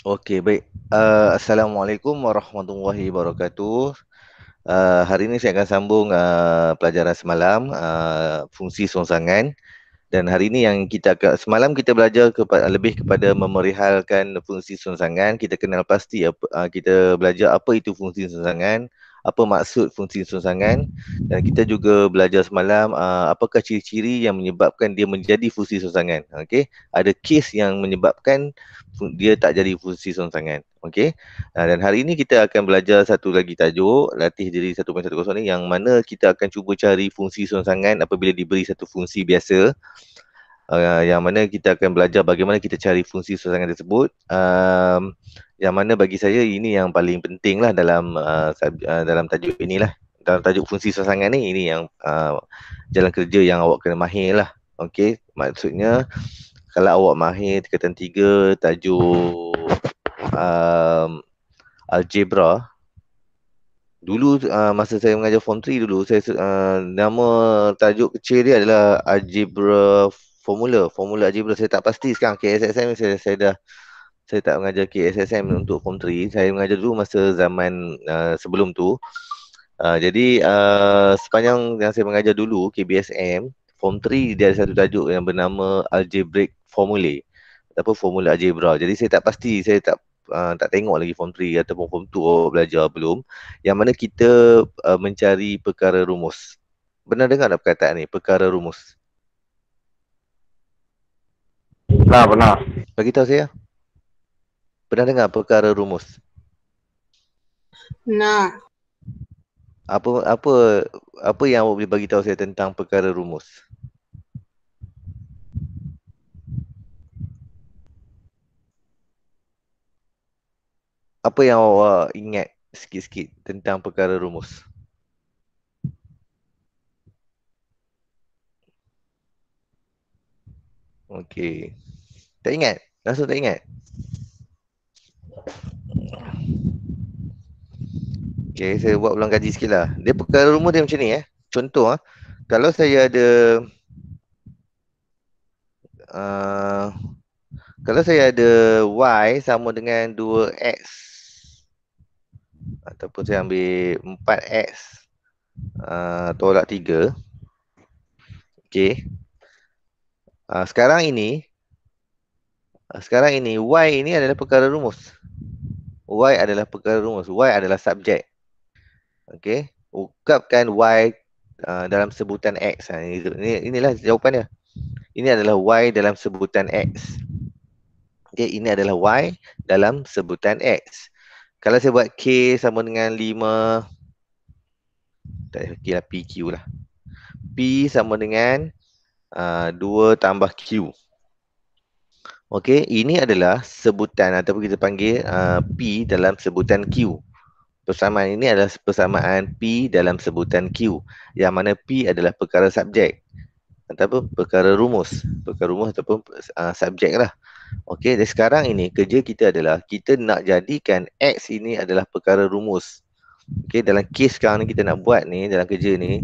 Okey, baik. Assalamualaikum warahmatullahi wabarakatuh. Hari ini saya akan sambung pelajaran semalam, fungsi songsangan. Dan hari ini yang semalam kita belajar lebih kepada memerihalkan fungsi songsangan. Kita kenal pasti kita belajar apa itu fungsi songsangan, apa maksud fungsi songsangan, dan kita juga belajar semalam apakah ciri-ciri yang menyebabkan dia menjadi fungsi songsangan. Okey, ada kes yang menyebabkan dia tak jadi fungsi songsangan. Okey. Dan hari ini kita akan belajar satu lagi tajuk latih diri 1.10 ni, yang mana kita akan cuba cari fungsi songsangan apabila diberi satu fungsi biasa. Yang mana kita akan belajar bagaimana kita cari fungsi songsangan tersebut. Yang mana bagi saya ini yang paling penting lah dalam tajuk inilah. Dalam tajuk fungsi songsangan ni, ini yang jalan kerja yang awak kena mahir lah. Okey, maksudnya kalau awak mahir tingkatan 3 tajuk algebra. Dulu masa saya mengajar form 3 dulu, nama tajuk kecil dia adalah algebra formula algebra. Saya tak pasti sekarang KSSM. Saya tak mengajar KSSM untuk form 3. Saya mengajar dulu masa zaman sebelum tu. Jadi sepanjang yang saya mengajar dulu KBSM form 3, dia ada satu tajuk yang bernama algebraic formulae ataupun formula algebra. Jadi saya tak pasti, saya tak tengok lagi form 3 ataupun form 2 awak belajar belum, yang mana kita mencari perkara rumus. Pernah dengar tak perkataan ni, perkara rumus? Pernah. Bagi tahu saya, pernah dengar perkara rumus? Nah, Apa apa apa yang awak boleh bagi tahu saya tentang perkara rumus? Apa yang awak ingat sikit-sikit tentang perkara rumus? Okey. Tak ingat? Langsung tak ingat? Okey, saya buat ulang kaji sikit lah. Dia perkara rumus dia macam ni Contoh kalau saya ada uh, kalau saya ada y sama dengan 2x, ataupun saya ambil 4x tolak 3. Okey. Sekarang ini y ini adalah perkara rumus. Y adalah perkara rumus. Y adalah subjek. Okey. Ungkapkan y dalam sebutan x. Inilah jawapan dia. Ini adalah y dalam sebutan x. Okay, ini adalah y dalam sebutan x. Kalau saya buat k sama dengan 5, tak kira pq lah. P sama dengan 2 tambah q. Okey, ini adalah sebutan ataupun kita panggil p dalam sebutan q. Persamaan ini adalah persamaan p dalam sebutan q, yang mana p adalah perkara subjek ataupun perkara rumus. Perkara rumus ataupun subjek lah. Okey, dan sekarang ini kerja kita adalah kita nak jadikan X ini adalah perkara rumus. Okey, dalam kes sekarang ni kita nak buat ni, dalam kerja ni,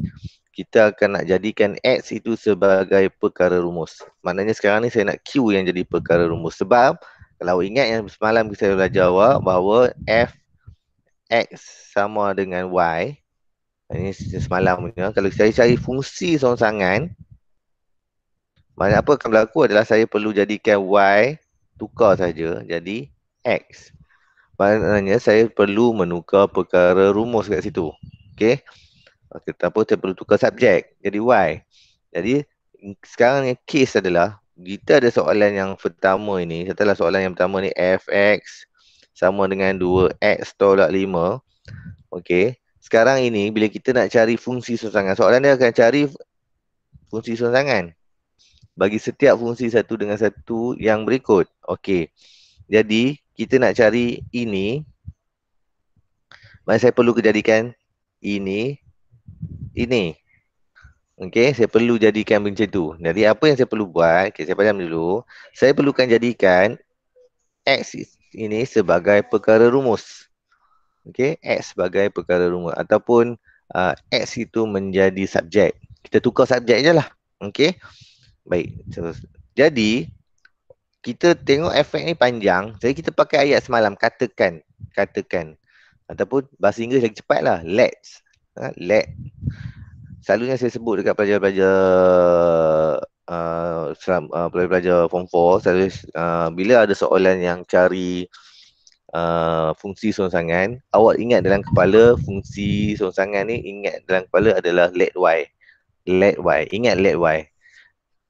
kita akan nak jadikan X itu sebagai perkara rumus. Maknanya sekarang ni saya nak Q yang jadi perkara rumus. Sebab kalau ingat yang semalam saya belajar awak bahawa F X sama dengan Y. Ini semalam punya. Kalau saya cari fungsi songsangan, maknanya apa akan berlaku adalah saya perlu jadikan Y tukar saja jadi X. Maknanya saya perlu menukar perkara rumus kat situ. Okey. Apa saya perlu tukar subjek jadi Y. Jadi sekarang yang case adalah kita ada soalan yang pertama ini. Setelah soalan yang pertama ni fx sama dengan 2x tolak 5. Okey. Sekarang ini bila kita nak cari fungsi songsangan, soalan dia akan cari fungsi songsangan bagi setiap fungsi satu dengan satu yang berikut. Okey. Jadi kita nak cari ini, maka saya perlu jadikan ini. Okey, saya perlu jadikan macam tu. Jadi apa yang saya perlu buat, okay, saya padam dulu. Saya perlukan jadikan X ini sebagai perkara rumus. Okey, X sebagai perkara rumus. Ataupun X itu menjadi subjek. Kita tukar subjek je lah. Okey, baik. Jadi kita tengok efek ni panjang, jadi kita pakai ayat semalam, katakan. Ataupun bahasa Inggeris lagi cepat lah, let's. Let. Selalunya saya sebut dekat pelajar-pelajar pelajar-pelajar form 4, selalu, bila ada soalan yang cari fungsi songsangan, awak ingat dalam kepala fungsi songsangan ni, ingat dalam kepala adalah let y. Let y. Ingat let y.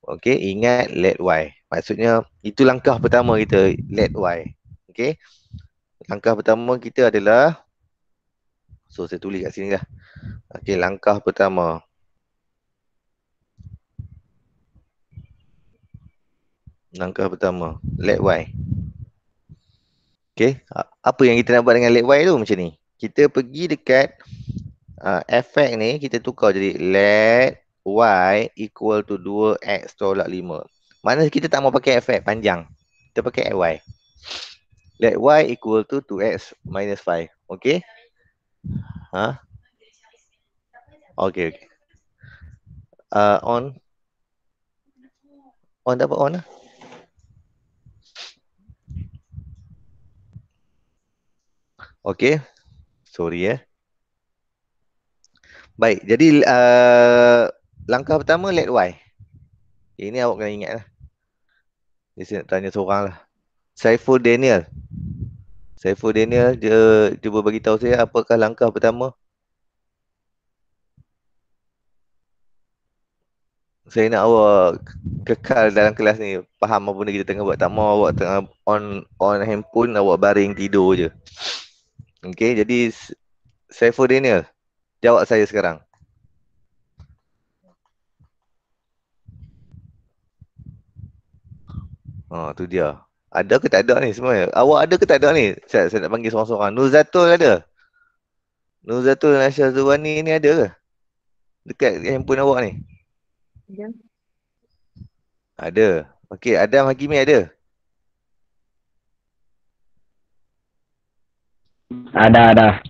Okey, ingat let y. Maksudnya itu langkah pertama kita, let y. Okey. Langkah pertama kita adalah, so saya tulis kat sini lah. Okey, langkah pertama. Langkah pertama, let y. Okey, apa yang kita nak buat dengan let y tu macam ni. Kita pergi dekat efek ni, kita tukar jadi let y equal to 2x tolak 5. Mana kita tak mau pakai efek panjang. Kita pakai y. Let y equal to 2x minus 5. Okey? Ha? Okey, okey. On. On dapat on lah. Okey. Sorry Baik, jadi langkah pertama let y. Ini awak kena ingat lah. Jadi saya nak tanya seorang lah. Saiful Daniel. Saiful Daniel, dia cuba bagi tahu saya apakah langkah pertama. Saya nak awak kekal dalam kelas ni, faham apa benda kita tengah buat. Tak mau awak tengah on handphone, awak baring tidur je. Okey, jadi Saiful Daniel, jawab saya sekarang. Tu dia. Ada ke tak ada ni semua? Awak ada ke tak ada ni? Saya nak panggil seorang-seorang. Nuzatul ada? Nuzatul Nasya Zuwani ni ada ke? Dekat handphone awak ni? Ada. Ada. Okey, Adam Hakimi ada? Ada.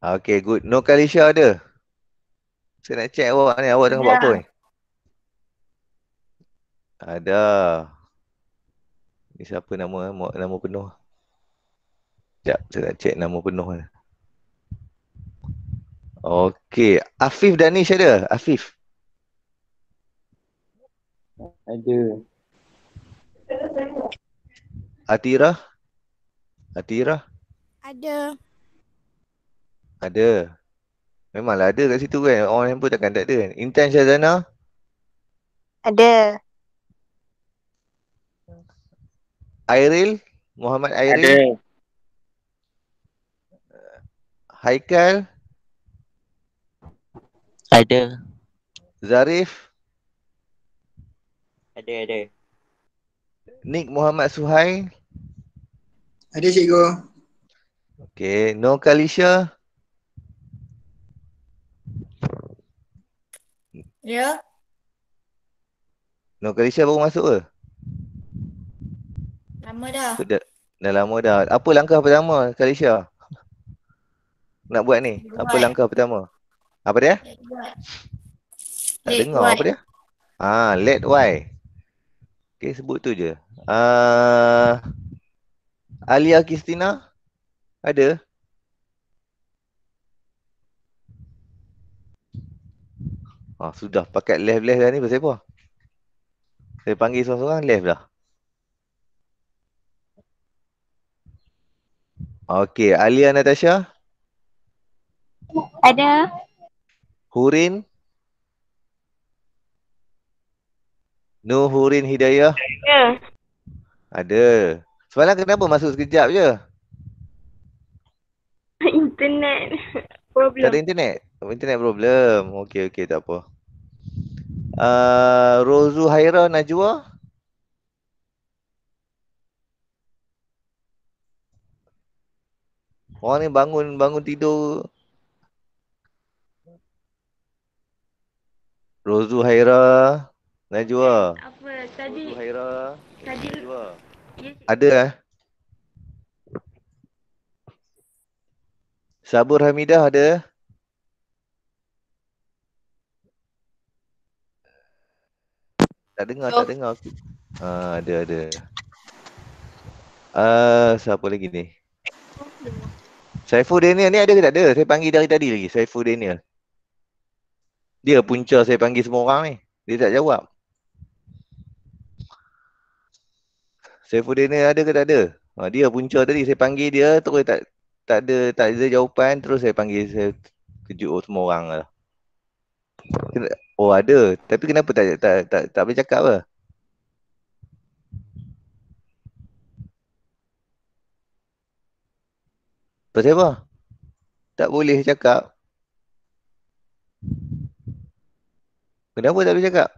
Okey, good. Nur Kalisha ada? Saya nak check awak ni. Awak tengah buat apa ni? Ada. Ni siapa nama? Nama penuh. Sekejap, saya nak check nama penuh ni. Okey, Afif Danish ada? Afif? Ada. Atira? Atira? Ada. Ada. Memanglah ada kat situ kan. Orang handphone takkan tak ada kan. Intan Syazana? Ada. Airil? Muhammad Airil? Ada. Haikal? Ada. Zarif? Ada. Nik Muhammad Suhail? Ada cikgu. Okey, Nur Kalisha? Ya. Nur Kalisha baru masuk ke? Lama dah. Dah lama dah. Apa langkah pertama Kalisha? Nak buat ni? Apa langkah pertama? Apa dia? Tak Let dengar Y. apa dia? Let y. Okey, sebut tu je. Alia Kristina? Ada? Sudah pakai left dah ni pasal apa? Saya panggil seorang-seorang left dah. Okey, Alia Natasha? Ada. Hurin? Nur Hurin Hidayah? Ada. Ada. Semalam kenapa masuk sekejap je? Internet Tak problem. ada internet? Internet problem. Okey, tak apa. Rozu Haira Najwa? Orang ni bangun tidur. Rozu Haira Najwa. Apa tadi? Rozu Haira Tadi Najwa. ya, Ada Sabur Hamidah ada? Tak dengar aku. Ada. Siapa lagi ni? Saiful Daniel ni ada ke tak ada? Saya panggil dari tadi lagi. Saiful Daniel. Dia punca saya panggil semua orang ni. Dia tak jawab. Saiful Daniel ada ke tak ada? Dia punca tadi. Saya panggil dia terus tak ada jawapan. Terus saya panggil, saya kejut semua orang lah. Oh ada. Tapi kenapa tak boleh cakap apa? Pasal apa? Tak boleh cakap. Kenapa tak boleh cakap?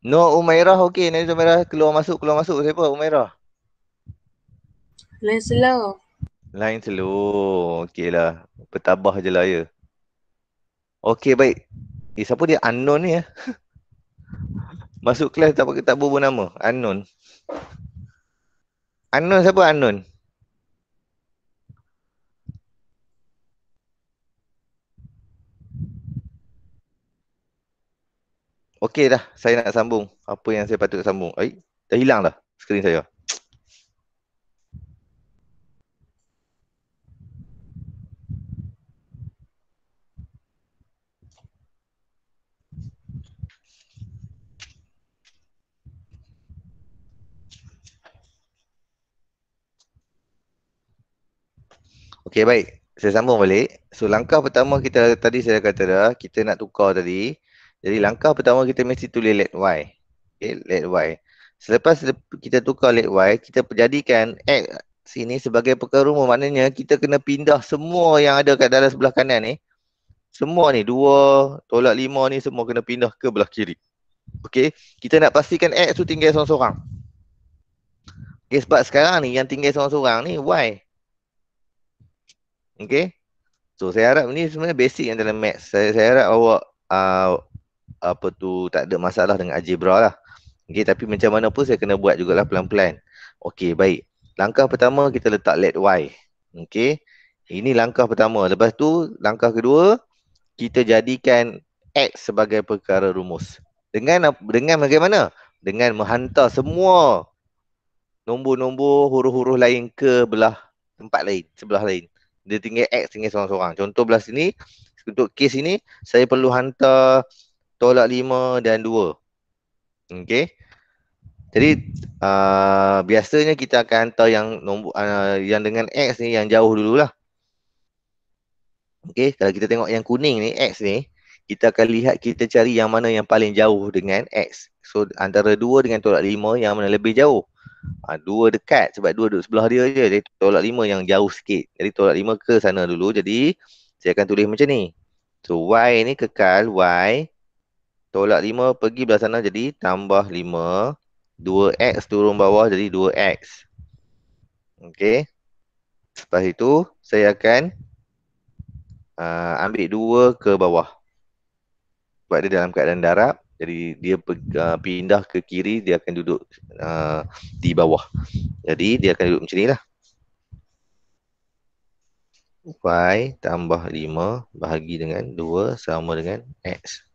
No, Umairah okey. Nanti Umairah keluar masuk. Siapa? Umairah. Lain slow. Line slow. Okey lah. Bertabah je lah ya. Okey baik. Siapa dia? Unknown ni ya? Masuk kelas tak berubah nama. Unknown. Unknown siapa unknown? Okey dah. Saya nak sambung. Apa yang saya patut sambung. Dah hilang dah skrin saya. Okey baik. Saya sambung balik. So langkah pertama kita tadi saya kata dah, kita nak tukar tadi. Jadi langkah pertama kita mesti tulis let y. Okay, let y. Selepas kita tukar let y, kita jadikan x sini sebagai perkara umum. Maknanya kita kena pindah semua yang ada kat dalam sebelah kanan ni. Semua ni 2 tolak 5 ni semua kena pindah ke belah kiri. Okey, kita nak pastikan x tu tinggal seorang-seorang. Okey, sebab sekarang ni yang tinggal seorang-seorang ni y. Okey. So saya harap ni sebenarnya basic yang dalam maths. Saya harap awak tak ada masalah dengan algebra lah. Okey, tapi macam mana pun saya kena buat jugalah pelan-pelan. Okey, baik. Langkah pertama kita letak let y. Okey. Ini langkah pertama. Lepas tu langkah kedua kita jadikan x sebagai perkara rumus. Dengan bagaimana? Dengan menghantar semua nombor-nombor huruf-huruf lain ke belah tempat lain, sebelah lain. Dia tinggal x tinggal seorang-seorang. Contoh belah sini, untuk kes ini saya perlu hantar tolak 5 dan 2. Okey. Jadi biasanya kita akan hantar yang nombor yang dengan x ni yang jauh dululah. Okey, kalau kita tengok yang kuning ni x ni, kita akan lihat kita cari yang mana yang paling jauh dengan x. So antara 2 dengan tolak 5 yang mana lebih jauh? 2 dekat sebab 2 duduk sebelah dia je. Jadi tolak 5 yang jauh sikit. Jadi tolak 5 ke sana dulu. Jadi saya akan tulis macam ni. So y ni kekal y. Tolak 5 pergi belah sana jadi tambah 5. 2x turun bawah jadi 2x. Okey. Lepas itu saya akan ambil 2 ke bawah. Sebab dia dalam keadaan darab. Jadi dia pindah ke kiri, dia akan duduk di bawah. Jadi dia akan duduk macam ni lah. Y tambah 5 bahagi dengan 2 sama dengan X.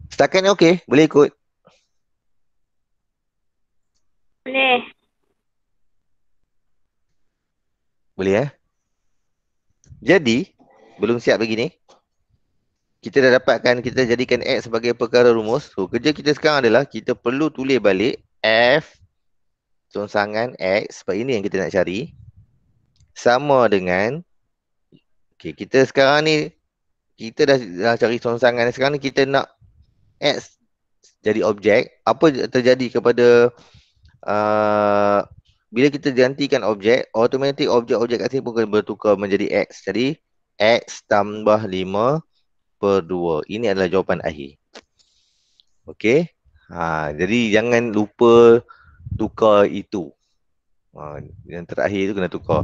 Setakat ni okey? Boleh ikut? Boleh. Boleh Jadi, belum siap lagi ni. Kita dah dapatkan, kita jadikan X sebagai perkara rumus. So, kerja kita sekarang adalah kita perlu tulis balik F rongsangan X, sebab ini yang kita nak cari, sama dengan, okay, kita sekarang ni, kita dah cari rongsangan. Sekarang ni kita nak X jadi objek. Apa terjadi kepada bila kita gantikan objek, automatik objek-objek kat sini pun akan bertukar menjadi X. Jadi, X tambah 5 per 2. Ini adalah jawapan akhir. Okey. Jadi jangan lupa tukar itu. Yang terakhir tu kena tukar.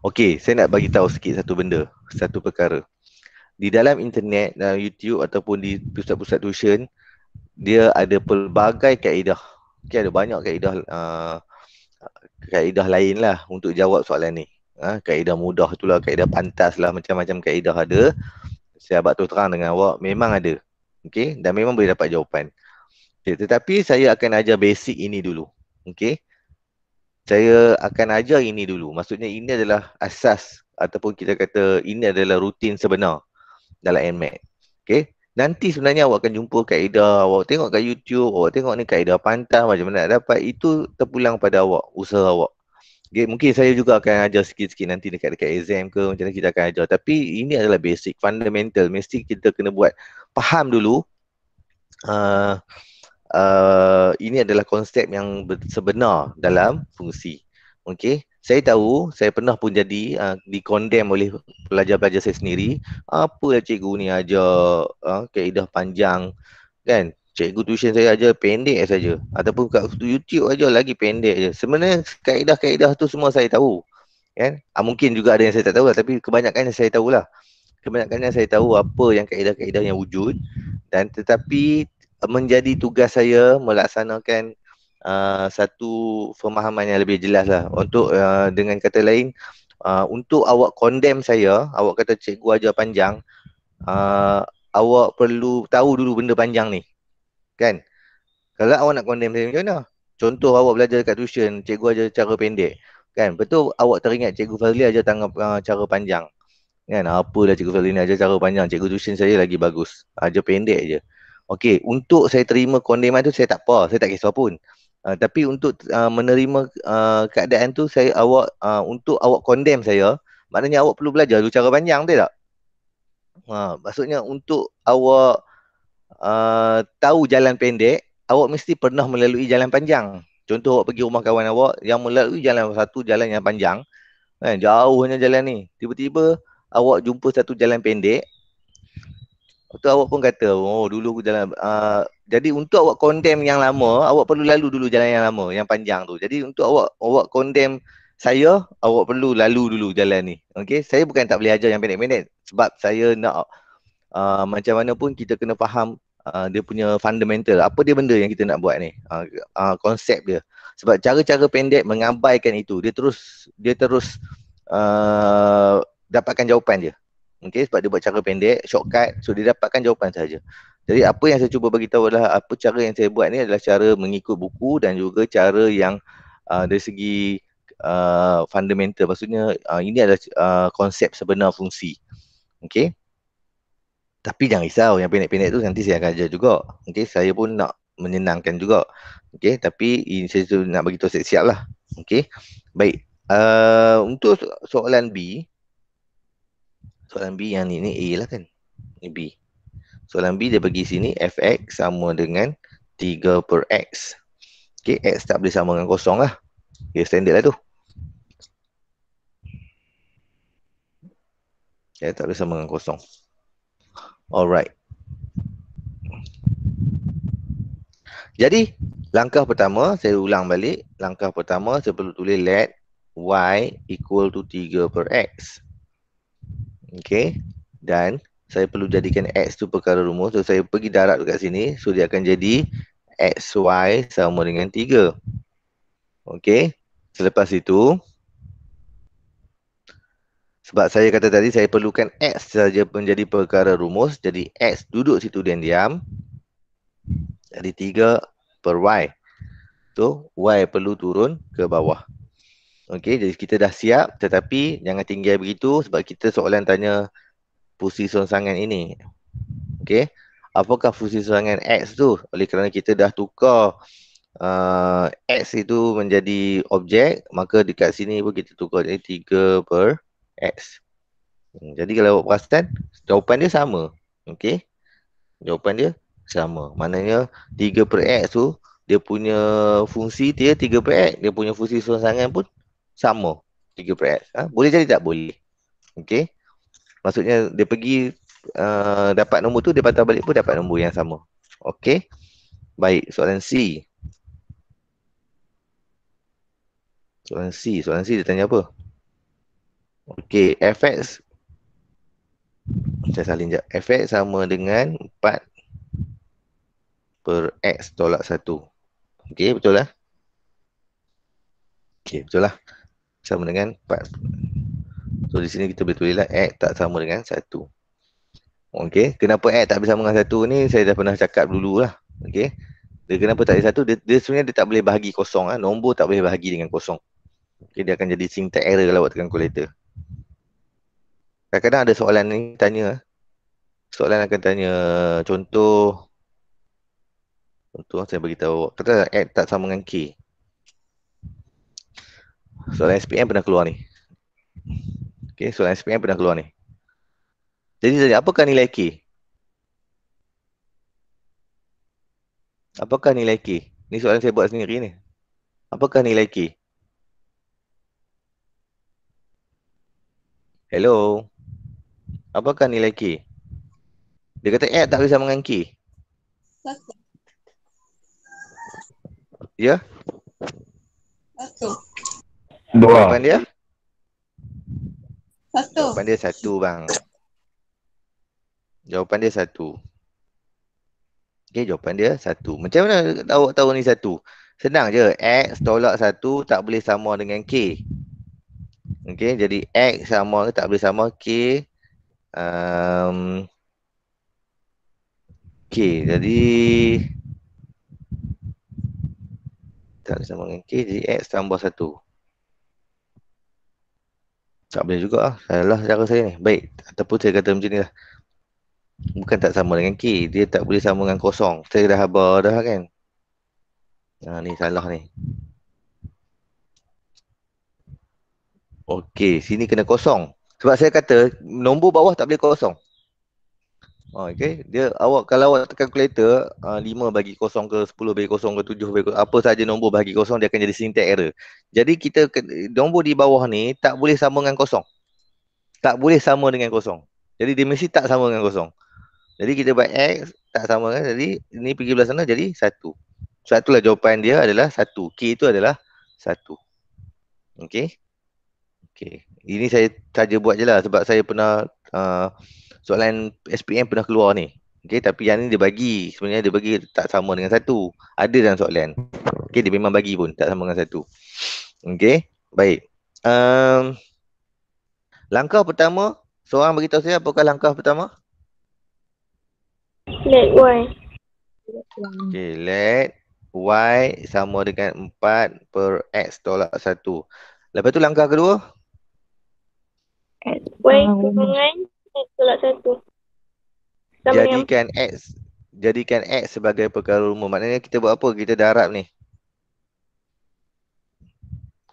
Okey, saya nak bagi tahu sikit satu benda, satu perkara. Di dalam internet, dalam YouTube ataupun di pusat-pusat tuition, dia ada pelbagai kaedah. Okey, ada banyak kaedah lain lah untuk jawab soalan ni. Kaedah mudah tu lah, kaedah pantas lah, macam-macam kaedah ada. Saya abad terus terang dengan awak, memang ada. Okey, dan memang boleh dapat jawapan. Okay, tetapi saya akan ajar basic ini dulu. Okey. Saya akan ajar ini dulu. Maksudnya ini adalah asas ataupun kita kata ini adalah rutin sebenar dalam NMAT. Okay. Nanti sebenarnya awak akan jumpa kaedah, awak tengok kat YouTube, awak tengok ni kaedah pantas macam mana nak dapat. Itu terpulang pada awak, usaha awak. Okay. Mungkin saya juga akan ajar sikit-sikit nanti dekat-dekat exam ke macam mana kita akan ajar. Tapi ini adalah basic, fundamental. Mesti kita kena buat. Faham dulu. Ini adalah konsep yang sebenar dalam fungsi. Okey, saya tahu, saya pernah pun jadi dikondem oleh pelajar-pelajar saya sendiri. Apa cikgu ni ajar kaedah panjang kan? Cikgu tuition saya ajar pendek saja. Ataupun kat YouTube ajar lagi pendek je. Sebenarnya kaedah-kaedah tu semua saya tahu. Kan? Mungkin juga ada yang saya tak tahu lah, tapi kebanyakan saya tahulah. Kebanyakannya saya tahu apa yang kaedah-kaedah yang wujud, dan tetapi menjadi tugas saya melaksanakan satu pemahaman yang lebih jelas lah. Untuk dengan kata lain, untuk awak condemn saya, awak kata cikgu ajar panjang, awak perlu tahu dulu benda panjang ni, kan? Kalau awak nak condemn saya macam mana? Contoh awak belajar kat tuition, cikgu ajar cara pendek, kan? Betul awak teringat cikgu Fazli ajar cara panjang. Kan, apalah cikgu Fazlin ajar cara panjang, cikgu tuition saya lagi bagus, ajar pendek je. Okey, untuk saya terima kondeman tu saya tak apa, saya tak kisah pun. Tapi untuk menerima keadaan tu, untuk awak condemn saya, maknanya awak perlu belajar dulu cara panjang, betul tak? Maksudnya untuk awak tahu jalan pendek, awak mesti pernah melalui jalan panjang. Contoh awak pergi rumah kawan awak yang melalui jalan satu jalan yang panjang, kan, jauhnya jalan ni. Tiba-tiba awak jumpa satu jalan pendek. Lepas awak pun kata, oh dulu aku jalan. Jadi untuk awak condemn yang lama, awak perlu lalu dulu jalan yang lama, yang panjang tu. Jadi untuk awak condemn saya, awak perlu lalu dulu jalan ni. Okay, saya bukan tak boleh ajar yang pendek-pendek. Sebab saya nak macam mana pun kita kena faham dia punya fundamental. Apa dia benda yang kita nak buat ni. Konsep dia. Sebab cara-cara pendek mengabaikan itu. Dia terus dapatkan jawapan je. Okay, sebab dia buat cara pendek, shortcut, so dia dapatkan jawapan saja. Jadi apa yang saya cuba bagi tahu adalah apa cara yang saya buat ni adalah cara mengikut buku dan juga cara yang dari segi fundamental. Maksudnya ini adalah konsep sebenar fungsi. Okay. Tapi jangan risau, yang pendek-pendek tu nanti saya akan ajar juga. Okay, saya pun nak menyenangkan juga. Okay, tapi ini saya nak bagi tahu siap-siap lah. Okay, baik. Untuk soalan B yang ni A lah kan. Ni B. Soalan B dia bagi sini fx sama dengan 3 per x. Okay, x tak boleh sama dengan kosong lah. Okay, standard lah tu. Okay, tak boleh sama dengan kosong. Alright. Jadi, langkah pertama, saya ulang balik. Langkah pertama, saya perlu tulis let y equal to 3 per x. Okay. Dan saya perlu jadikan x tu perkara rumus. So, saya pergi darab dekat sini. So, dia akan jadi xy sama dengan 3. Okay. Selepas itu, sebab saya kata tadi, saya perlukan x saja menjadi perkara rumus. Jadi, x duduk situ dan diam. Jadi, 3 per y. So, y perlu turun ke bawah. Okey, jadi kita dah siap, tetapi jangan tinggal begitu sebab kita soalan tanya fungsi songsangan ini. Okey, apakah fungsi songsangan x tu? Oleh kerana kita dah tukar x itu menjadi objek, maka dekat sini pun kita tukar jadi 3 per x. Jadi kalau awak perasan, jawapan dia sama. Okey, jawapan dia sama. Maknanya 3 per x tu, dia punya fungsi dia 3 per x, dia punya fungsi songsangan pun sama 3 per x. Boleh jadi tak? Boleh. Okey. Maksudnya dia pergi dapat nombor tu, dia patah balik pun dapat nombor yang sama. Okey. Baik, soalan C. Soalan C dia tanya apa? Okey, fx, saya salin sekejap. Fx sama dengan 4 per x tolak 1. Okey, betul lah? Okey, betul lah. Sama dengan 4. So di sini kita boleh tulis lah x tak sama dengan 1. Okey, kenapa X tak boleh sama dengan 1 ni saya dah pernah cakap dulu lah. Okey. Dia kenapa tak boleh 1? Dia sebenarnya dia tak boleh bahagi kosong lah. Nombor tak boleh bahagi dengan kosong. Okey, dia akan jadi syntax error kalau awak tekan calculator. Kadang-kadang ada soalan ni tanya. Soalan akan tanya contoh saya beritahu awak. Kata X tak sama dengan K. Soalan SPM pernah keluar ni. Okey, soalan SPM pernah keluar ni. Jadi apakah nilai K? Apakah nilai K? Ni soalan saya buat sendiri ni. Apakah nilai K? Hello. Apakah nilai K? Dia kata X tak boleh sama dengan K. Ya? Dua. Jawapan dia? Jawapan dia 1 bang. Jawapan dia 1. Okey, jawapan dia 1. Macam mana awak tahu ni 1? Senang je. X tolak 1 tak boleh sama dengan K. Okey, jadi X sama tak boleh sama K. K. Jadi tak boleh sama dengan K. Jadi X tambah 1. Tak boleh juga lah. Salah cara saya ni. Baik. Ataupun saya kata macam ni lah. Bukan tak sama dengan K. Dia tak boleh sama dengan kosong. Saya dah habar dah kan. Ni salah ni. Okey. Sini kena kosong. Sebab saya kata nombor bawah tak boleh kosong. Okey. Dia kalau awak tekan calculator 5 bagi kosong ke 10 bagi kosong ke 7 bagi kosong, apa saja nombor bagi kosong dia akan jadi syntax error. Jadi nombor di bawah ni tak boleh sama dengan kosong. Tak boleh sama dengan kosong. Jadi dia mesti tak sama dengan kosong. Jadi kita buat X tak sama kan. Jadi ini pergi belah sana jadi 1. Sebab itulah jawapan dia adalah 1. K itu adalah 1. Okey. Okey. Ini saya saja buat je lah sebab saya pernah soalan SPM pernah keluar ni. Okey, tapi yang ni dia bagi. Sebenarnya dia bagi tak sama dengan 1. Ada dalam soalan. Okey, dia memang bagi pun tak sama dengan 1. Okey. Baik. Langkah pertama, seorang beritahu saya apakah langkah pertama? Let Y. Okey, let Y sama dengan 4 per X tolak 1. Lepas tu langkah kedua? Y kurungan X tolak 1. Sama dengan Jadikan X sebagai perkara umum. Maknanya kita buat apa? Kita darab ni.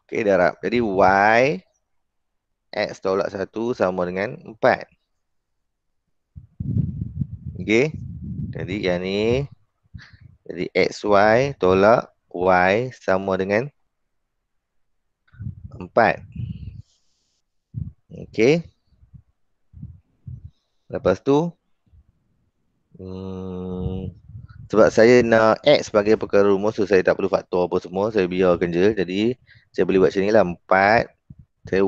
Okey, darab. Jadi Y X tolak 1 sama dengan 4. Okey. Jadi yang ni. Jadi XY tolak Y sama dengan 4. Okey. Lepas tu. Sebab saya nak X sebagai perkara rumus, so saya tak perlu faktor apa semua. Saya biarkan je. Jadi saya boleh buat macam ni lah. 4. Saya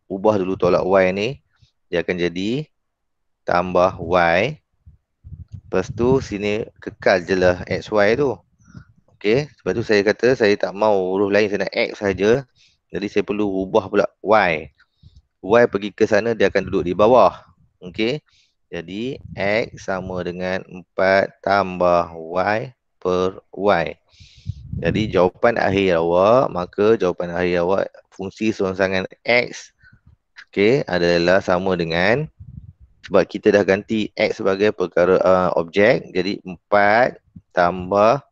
ubah dulu tolak Y ni. Dia akan jadi tambah Y. Lepas tu sini kekal je lah XY tu. Okey. Sebab tu saya kata saya tak mau huruf lain, saya nak X saja. Jadi saya perlu ubah pula Y. Y pergi ke sana, dia akan duduk di bawah. Okey. Jadi X sama dengan 4 tambah Y per Y. Jadi jawapan akhir awak, maka jawapan akhir awak fungsi serangsangan X adalah sama dengan, sebab kita dah ganti X sebagai perkara objek, jadi 4 tambah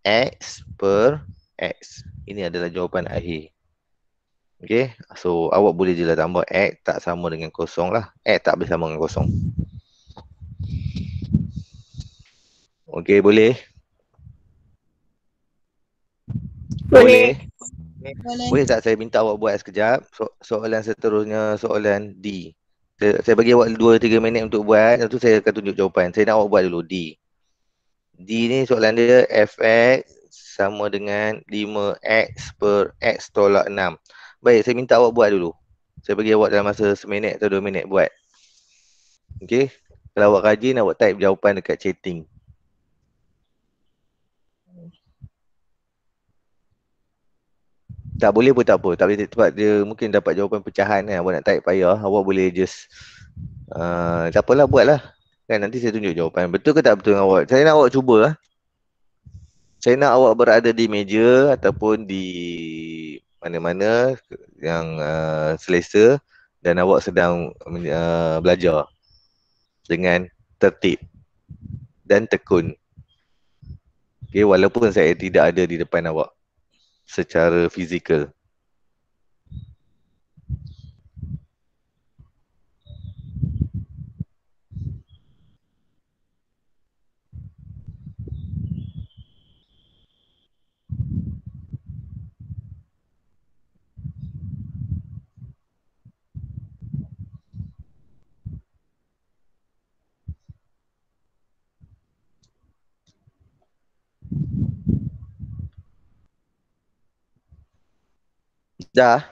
X per X. Ini adalah jawapan akhir. Okey, so awak boleh je lah tambah X tak sama dengan kosong lah. X tak boleh sama dengan kosong. Okey, boleh? Boleh. Boleh tak saya minta awak buat sekejap? Soalan seterusnya, soalan D. Saya bagi awak 2-3 minit untuk buat, lepas tu saya akan tunjuk jawapan. Saya nak awak buat dulu D. D ni soalan dia Fx sama dengan 5x per x tolak 6. Baik, saya minta awak buat dulu. Saya bagi awak dalam masa 1 minit atau 2 minit buat. Okey. Kalau awak rajin, awak type jawapan dekat chatting. Tak boleh pun tak apa. Tak boleh, sebab dia mungkin dapat jawapan pecahan kan. Awak nak type payah, awak boleh just Tak apalah, buatlah. Kan nanti saya tunjuk jawapan. Betul ke tak betul dengan awak? Saya nak awak cuba lah. Saya nak awak berada di meja ataupun di mana-mana yang selesa dan awak sedang belajar dengan tertib dan tekun. Okay, walaupun saya tidak ada di depan awak secara fizikal. Dah?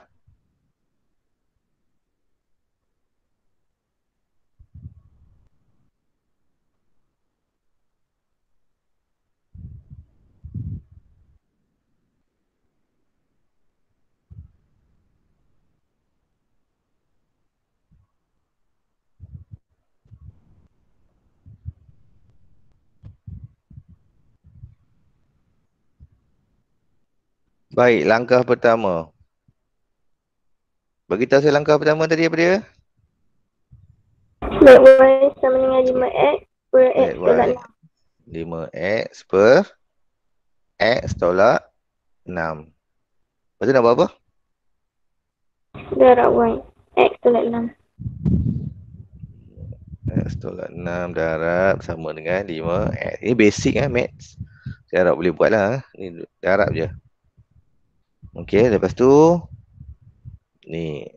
Baik, langkah pertama. Beritahu saya langkah pertama tadi apa dia? Let y sama dengan 5x per x Let tolak y 5x per x tolak 6. Lepas tu nak buat apa? 6. Darab y. X tolak 6. X tolak 6 darab sama dengan 5x. Ini basic maths. Saya harap boleh buat lah. Ni darab je. Okey, lepas tu ni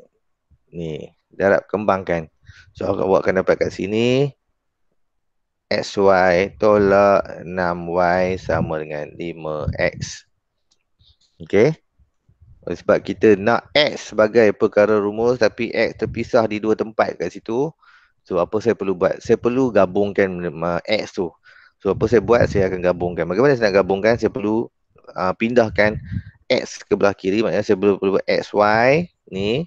darab kembangkan. So awak akan dapat kat sini xy tolak 6y sama dengan 5x. Okey. Sebab kita nak x sebagai perkara rumus tapi x terpisah di dua tempat kat situ. So apa saya perlu buat? Saya perlu gabungkan x tu. So apa saya buat? Saya akan gabungkan. Bagaimana saya nak gabungkan? Saya perlu pindahkan x ke belah kiri. Maknanya saya perlu buat xy ni.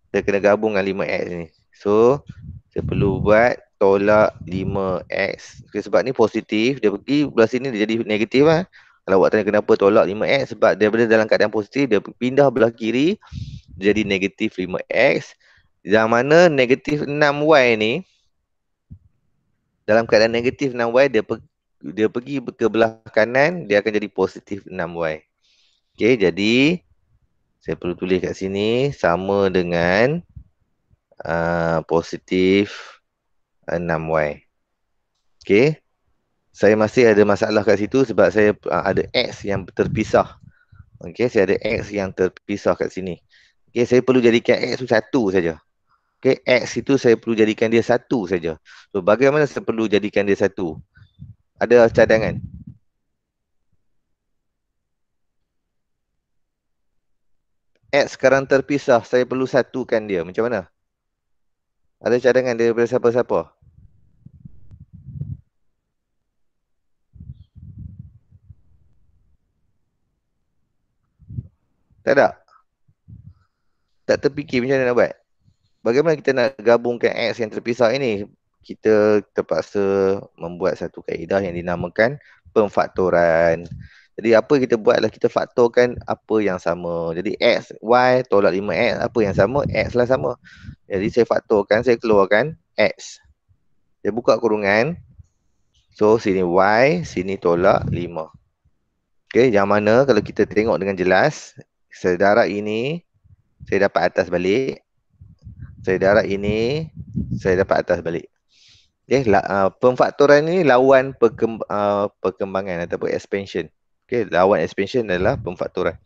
Saya kena gabung dengan 5x ni. So saya perlu buat tolak 5x. Okay, sebab ni positif. Dia pergi belah sini dia jadi negatif lah. Kalau awak tanya kenapa tolak 5x. Sebab daripada dalam keadaan positif. Dia pindah belah kiri. Jadi negatif 5x. Yang mana negatif 6y ni. Dalam keadaan negatif 6y. Dia pergi ke belah kanan. Dia akan jadi positif 6y. Okay, jadi saya perlu tulis kat sini. Sama dengan positif 6y. Okay. Saya masih ada masalah kat situ sebab saya ada x yang terpisah. Okay, saya ada x yang terpisah kat sini. Okay, saya perlu jadikan x tu satu saja. Okay, x itu saya perlu jadikan dia satu saja. So, bagaimana saya perlu jadikan dia satu? Ada cadangan? X sekarang terpisah, saya perlu satukan dia. Macam mana? Ada cadangan daripada siapa-siapa? Tak ada? Tak terfikir macam mana nak buat? Bagaimana kita nak gabungkan X yang terpisah ini? Kita terpaksa membuat satu kaedah yang dinamakan pemfaktoran. Jadi apa kita buat adalah kita faktorkan apa yang sama. Jadi X, Y tolak 5X. Apa yang sama? X lah sama. Jadi saya faktorkan, saya keluarkan X. Saya buka kurungan. So sini Y, sini tolak 5. Okay, yang mana kalau kita tengok dengan jelas, saya darab ini, saya dapat atas balik. Saya darab ini, saya dapat atas balik. Okay, pemfaktoran ini lawan perkembangan ataupun expansion. Okay, lawan expansion adalah pemfaktoran.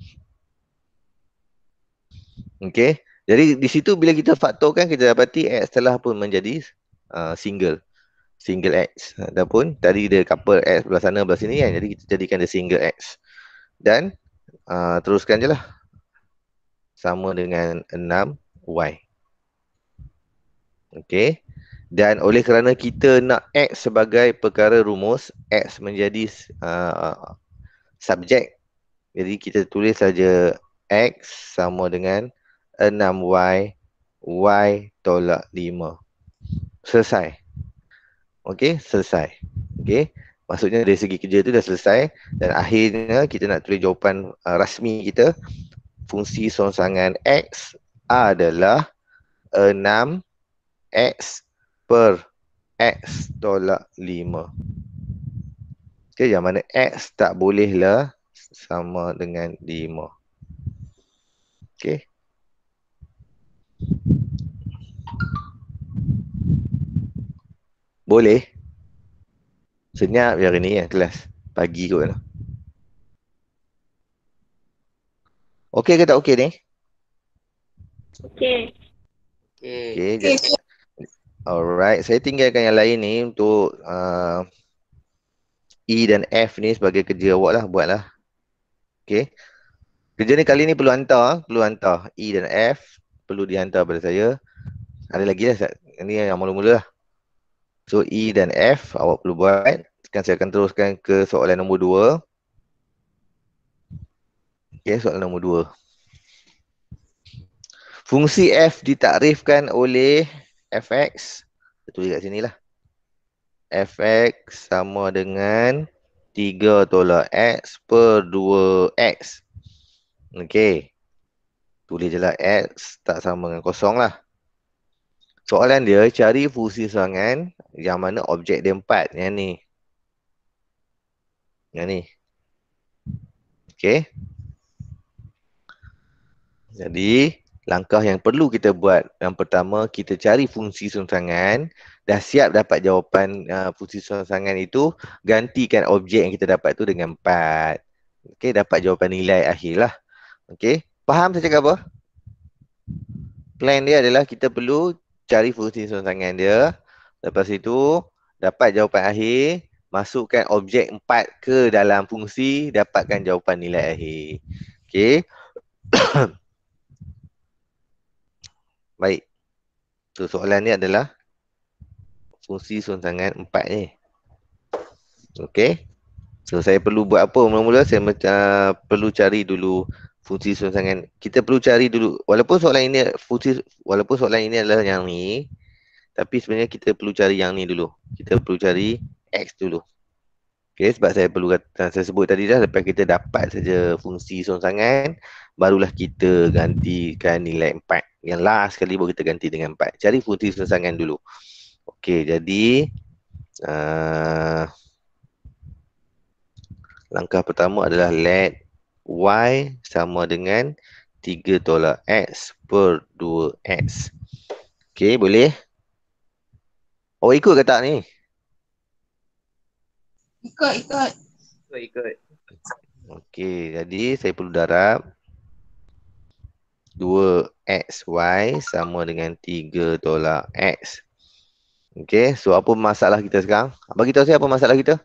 Okay, jadi di situ bila kita faktorkan, kita dapati X telah pun menjadi single X. Ataupun tadi dia couple X belah sana belah sini kan. Jadi kita jadikan dia single X. Dan teruskan je lah. Sama dengan 6Y. Okay. Dan oleh kerana kita nak X sebagai perkara rumus, X menjadi subjek. Jadi kita tulis saja X sama dengan 6Y, Y tolak 5. Selesai. Okey, selesai. Okey. Maksudnya dari segi kerja tu dah selesai dan akhirnya kita nak tulis jawapan rasmi kita. Fungsi songsangan X adalah 6X per X tolak 5. Okey, yang mana X tak bolehlah sama dengan 5. Okey. Boleh? Senyap je hari ni ya kelas. Pagi kot lah. Okey ke tak okey ni? Okay. Okey. Alright, saya tinggalkan yang lain ni untuk E dan F ni sebagai kerja awak lah, buatlah. Okey. Kerja ni kali ni perlu hantar. E dan F perlu dihantar pada saya. Ada lagi lah, ini yang mula-mula lah. So E dan F awak perlu buat. Sekarang saya akan teruskan ke soalan nombor 2. Okey, soalan nombor 2. Fungsi F ditakrifkan oleh Fx. Saya tulis kat sini lah. Fx sama dengan 3 tolak X per 2X. Okey. Tulis je lah X tak sama dengan kosong lah. Soalan dia cari fungsi songsangan yang mana objek dia 4. Yang ni. Yang ni. Okey. Jadi langkah yang perlu kita buat, yang pertama kita cari fungsi songsangan. Dah siap dapat jawapan fungsi songsangan itu, gantikan objek yang kita dapat tu dengan 4. Okey, dapat jawapan nilai akhir lah. Okey, faham saya cakap apa? Plan dia adalah kita perlu cari fungsi songsangan dia. Lepas itu dapat jawapan akhir, masukkan objek 4 ke dalam fungsi, dapatkan jawapan nilai akhir. Okey. Baik. So soalan ni adalah fungsi songsangan 4 ni. Okey. So saya perlu buat apa mula-mula? Saya perlu cari dulu fungsi songsangan. Kita perlu cari dulu, walaupun soalan ini adalah yang ni, tapi sebenarnya kita perlu cari yang ni dulu. Kita perlu cari X dulu. Okey, sebab saya sebut tadi dah, lepas kita dapat saja fungsi songsangan, barulah kita gantikan nilai 4. Yang last sekali baru kita ganti dengan 4. Cari fungsi songsangan dulu. Okey, jadi langkah pertama adalah let Y sama dengan 3 tolak X per 2X. Okey, boleh? Oh, ikut ke tak ni? Ikut. Okey, jadi saya perlu darab 2XY sama dengan 3 tolak X. Okey, so apa masalah kita sekarang? Bagi tahu saya apa masalah kita?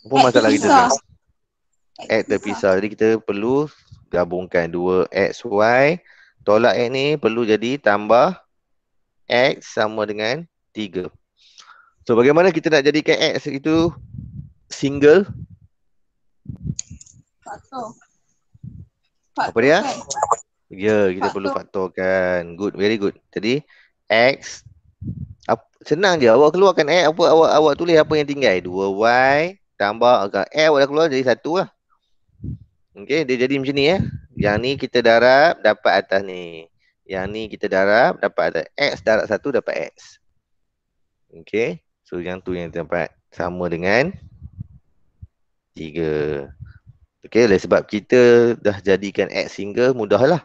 Apa masalah kita sekarang? X terpisah. Jadi kita perlu gabungkan 2XY. Tolak X ni perlu jadi tambah X sama dengan 3. So bagaimana kita nak jadikan X itu single? Apa dia? Ya, kita perlu faktorkan. Good, very good. Jadi X senang je, awak keluarkan X, awak tulis apa yang tinggal. 2Y tambah X awak dah keluar jadi 1 lah. Okey, dia jadi macam ni ya. Yang ni kita darab dapat atas ni. Yang ni kita darab dapat atas. X darab 1 dapat X. Okey. So yang tu yang kita dapat sama dengan 3. Okey, oleh sebab kita dah jadikan X single, mudahlah.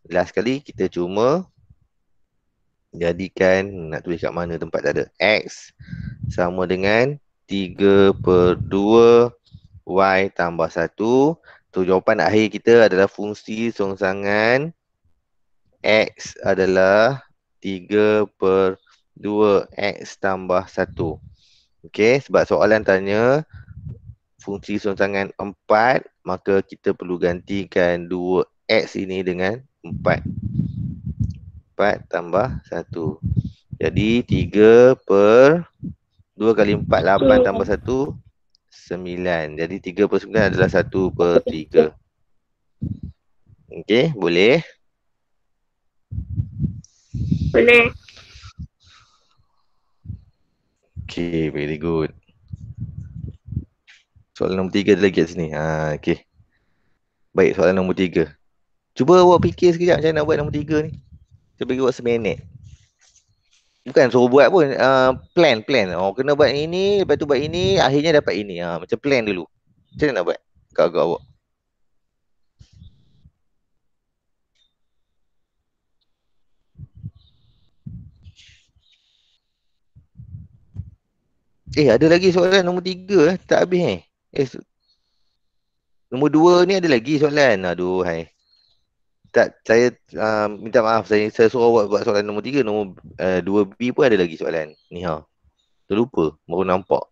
Last sekali kita cuma jadikan, nak tulis kat mana tempat tak ada, X sama dengan 3 per 2 Y tambah 1. So jawapan akhir kita adalah fungsi songsangan X adalah 3 per 2X tambah 1. Okey, sebab soalan tanya fungsi songsangan 4, maka kita perlu gantikan 2X ini dengan 4. 4 tambah 1. Jadi 3 per 2 kali 4, 8 tambah 1, 9. Jadi 3 per 9 adalah 1 per 3. Okey, boleh? Boleh. Okay, very good. Soalan nombor 3 ada lagi kat sini. Okay. Baik, soalan nombor 3. Cuba awak fikir sekejap macam mana nak buat nombor 3 ni. Saya bagi awak seminit. Bukan suruh buat pun. Plan. Oh, kena buat ini, lepas tu buat ini, akhirnya dapat ini. Macam plan dulu. Macam mana nak buat? Agak-agak awak. Ada lagi soalan nombor 3 tak habis nombor 2 ni ada lagi soalan. Aduh, hai. Tak, saya minta maaf. Saya suruh awak buat soalan nombor 3. Nombor 2B pun ada lagi soalan. Ni terlupa. Baru nampak.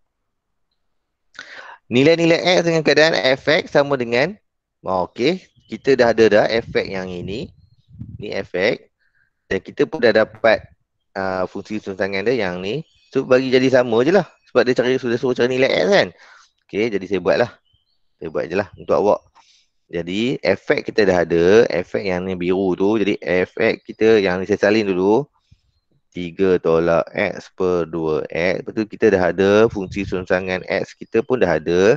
Nilai-nilai X dengan keadaan fx sama dengan. Okey. Kita dah ada efek yang ini. Ni efek. Dan kita pun dah dapat fungsi sumbangan dia yang ni. So, bagi jadi sama je lah. Sebab dia sudah suruh cari nilai X kan. Okey, jadi saya buat lah. Saya buat je lah untuk awak. Jadi, efek kita dah ada. Efek yang ni biru tu. Jadi, efek kita yang ni saya salin dulu. 3 tolak X per 2X. Lepas tu kita dah ada fungsi sumbangan X. Kita pun dah ada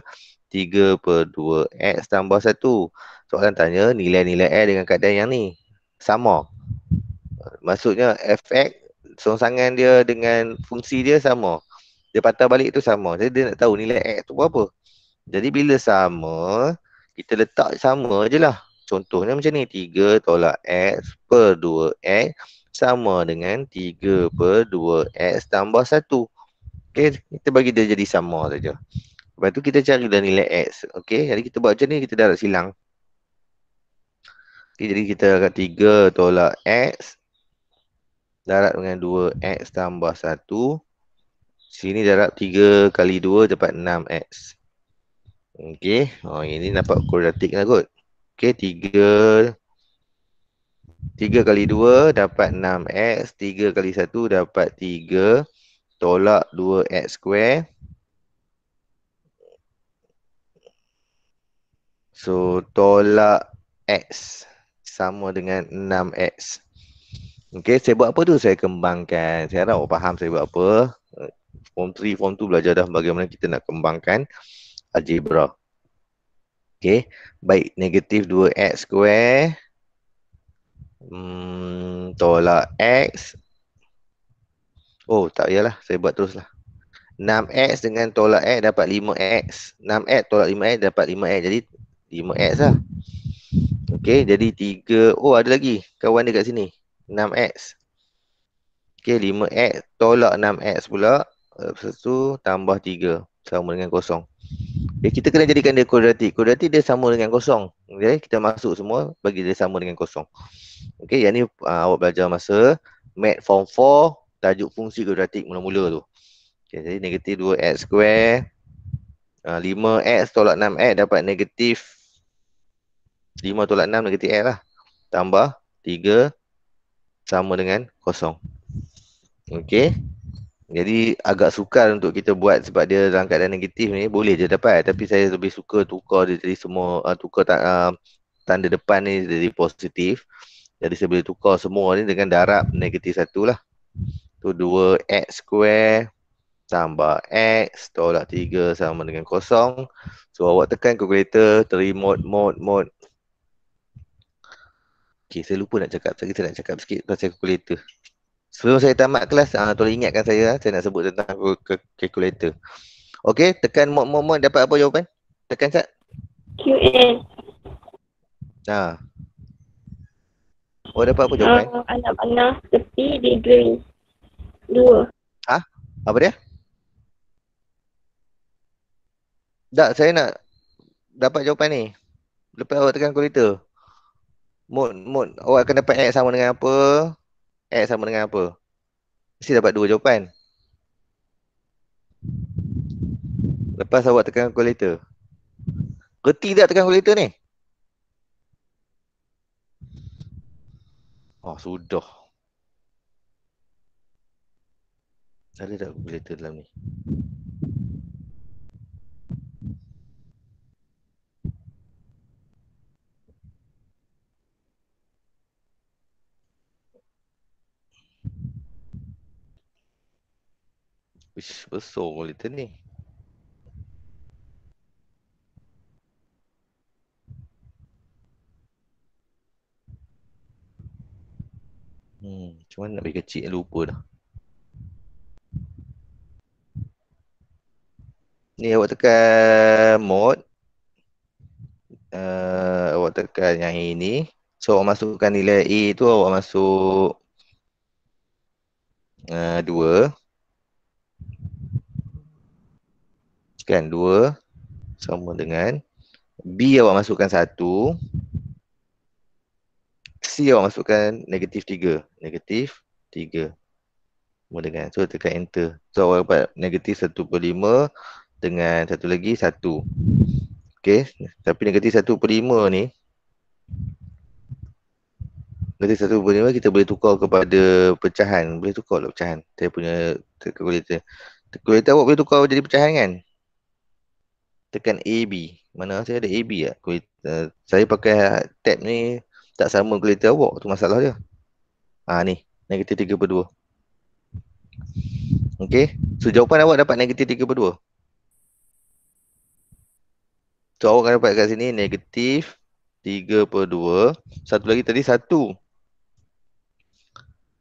3 per 2X tambah 1. Soalan tanya nilai-nilai X dengan keadaan yang ni. Sama. Maksudnya fx songsangan dia dengan fungsi dia sama. Dia patah balik tu sama. Jadi dia nak tahu nilai x tu berapa. Jadi bila sama, kita letak sama je lah. Contohnya macam ni. 3 tolak x per 2x sama dengan 3 per 2x tambah 1. Okay, kita bagi dia jadi sama saja. Lepas tu kita carilah nilai x. Okay, jadi kita buat macam ni, kita darab silang. Okay, jadi kita akan 3 tolak x darab dengan 2x tambah 1. Sini darab 3 kali 2 dapat 6x. Okey. Ini dapat kuadratik lah kot. Okey, 3 kali 2 dapat 6x. 3 kali 1 dapat 3. Tolak 2x square. So, tolak x sama dengan 6x. Okey, saya buat apa tu? Saya kembangkan. Saya harap awak faham saya buat apa. Form 3, Form 2 belajar dah bagaimana kita nak kembangkan algebra. Okey, baik. Negatif 2x square. Tolak x. Oh, tak payahlah. Saya buat teruslah. 6x dengan tolak x dapat 5x. 6x tolak 5x dapat 5x. Jadi 5x lah. Okey, jadi 3. Oh, ada lagi kawan dia kat sini. 6x. Okey, 5x tolak 6x pula. Lepas tu tambah 3. Sama dengan kosong. Okay, kita kena jadikan dia kuadratik. Kuadratik dia sama dengan kosong. Okay, kita masuk semua bagi dia sama dengan kosong. Okey, yang ni awak belajar masa Math Form 4 tajuk fungsi kuadratik mula-mula tu. Okey, jadi negatif 2x square. 5x tolak 6x dapat negatif 5 tolak 6 negatif x lah. Tambah 3 sama dengan kosong. Okey. Jadi agak sukar untuk kita buat sebab dia dalam keadaan negatif ni boleh je dapat. Tapi saya lebih suka tukar dia jadi semua, tanda depan ni jadi positif. Jadi saya boleh tukar semua ni dengan darab negatif 1 lah. Tu 2x square tambah x tolak 3 sama dengan kosong. So awak tekan kalkulator, terima mod. Okay, saya lupa nak cakap. Saya nak cakap sikit pasal kalkulator. Sebelum saya tamat kelas, tolong ingatkan saya nak sebut tentang kalkulator. Okay, tekan mod dapat apa jawapan? Tekan sat. QN. Oh, dapat apa jawapan? Anak panah tepi degree 2. Apa dia? Tak, saya nak dapat jawapan ni. Lepas awak tekan kalkulator. Mod. Awak akan dapat X sama dengan apa? X sama dengan apa? Mesti dapat 2 jawapan. Lepas awak tekan kalkulator. Reti tak tekan kalkulator ni? Oh, sudah. Ada tak kalkulator dalam ni? Ish, besar kalkulator ni. Cuma nak bagi kecil, lupa dah. Ni awak tekan mode. Awak tekan yang ini. So awak masukkan nilai A tu, awak masuk 2. Kan 2 sama dengan B awak masukkan 1. C awak masukkan -3. -3 sama dengan. So tekan enter. So awak dapat -1/5 dengan satu lagi 1. Okay. Tapi -1/5 ni, -1/5 kita boleh tukar kepada pecahan. Boleh tukar lah pecahan. Saya punya kalkulator. Kalkulator awak boleh tukar jadi pecahan kan? Tekan AB. Mana saya ada AB tak? Saya pakai tab ni tak sama kalkulator awak. Tu masalah dia. Ni. -3/2. Okay. So jawapan awak dapat -3/2. So awak akan dapat kat sini -3/2. Satu lagi tadi 1.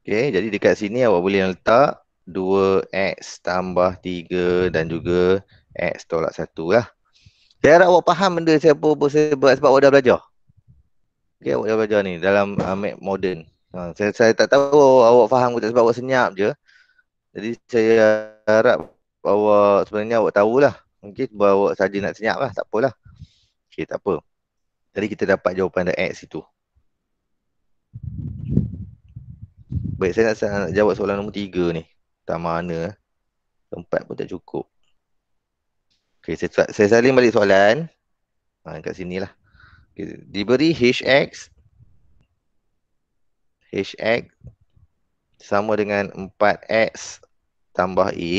Okay. Jadi dekat sini awak boleh letak 2x tambah 3 dan juga x tolak 1 lah. Saya harap awak faham benda saya apa saya buat sebab awak dah belajar. Okay, awak dah belajar ni dalam Mac Modern. Saya tak tahu awak faham ke tak sebab awak senyap je. Jadi saya harap awak sebenarnya awak tahulah. Mungkin sebab awak saja nak senyap lah. Tak apalah. Okay, tak apa. Jadi kita dapat jawapan dah X itu. Baik, saya nak jawab soalan nombor 3 ni. Tak mana. Tempat pun tak cukup. Okay, saya salin balik soalan. Kat sini lah. Okay, diberi HX sama dengan 4X tambah A.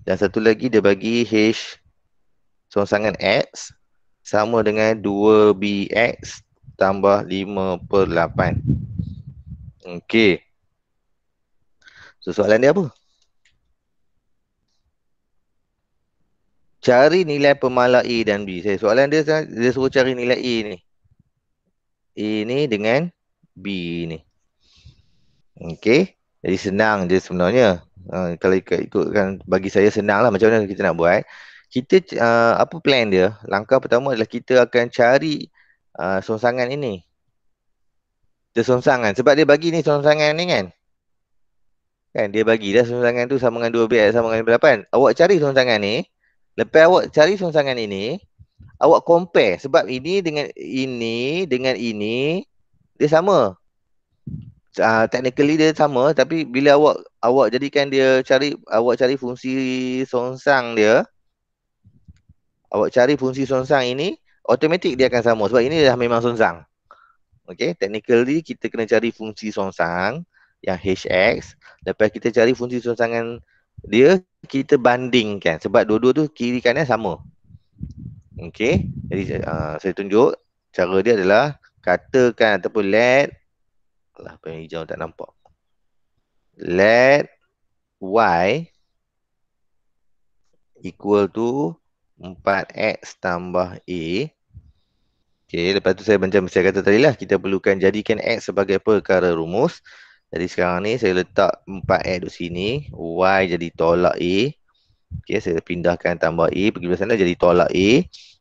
Dan satu lagi dia bagi H songsangan X sama dengan 2BX tambah 5/8. Okey. So, soalan dia apa? Cari nilai pemalas A dan B. Soalan dia suruh cari nilai A ni. A ni dengan B ni. Okey. Jadi senang je sebenarnya. Kalau ikutkan bagi saya senang lah macam mana kita nak buat. Kita apa plan dia? Langkah pertama adalah kita akan cari songsangan ini. Songsangan. Sebab dia bagi ni songsangan ni kan. Kan dia bagi dah songsangan tu sama dengan 2B sama dengan 8. Awak cari songsangan ni. Lepas awak cari songsangan ini, awak compare. Sebab ini dengan ini, dia sama. Technically dia sama, tapi bila awak jadikan dia awak cari fungsi songsang dia, awak cari fungsi songsang ini, automatik dia akan sama sebab ini dah memang songsang. Okey, technically kita kena cari fungsi songsang yang HX, lepas kita cari fungsi songsangan dia, kita bandingkan sebab dua-dua tu kiri kanan sama. Okey, jadi saya tunjuk cara dia adalah katakan ataupun let apa yang hijau tak nampak. Let Y equal to 4X tambah A. Okay, lepas tu saya macam saya kata tadi lah, kita perlukan jadikan X sebagai perkara rumus. Jadi sekarang ni saya letak 4X di sini, Y jadi tolak A. Okay, saya pindahkan tambah A, pergi belah sana jadi tolak A.